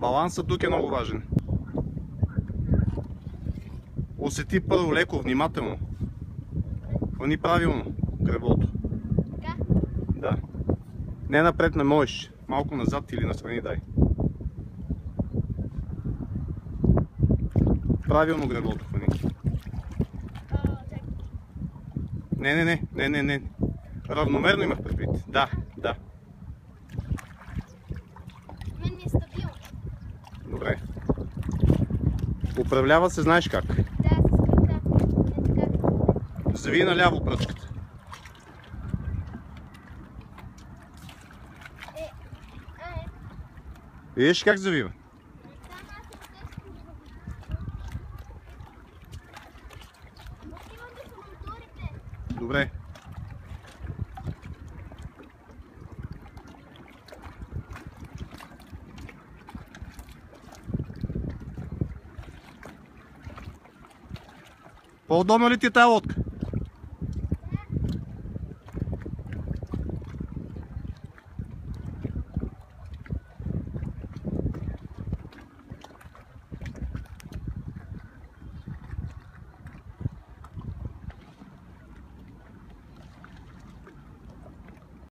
Балансът тук е много важен. Усети първо леко, внимателно. Хвани правилно греблото. Така? Да. Не напред не можеш. Малко назад или настрани дай. Правилно греблото хвани. Не. Равномерно имах предвид. Да. Мен ми е стабилно. Добре. Управлява се, знаеш как. Да, с кръка. Не така. Зави наляво пръчката. Виждаш как завива? Добре. По-удобно ли ти е тази лодка?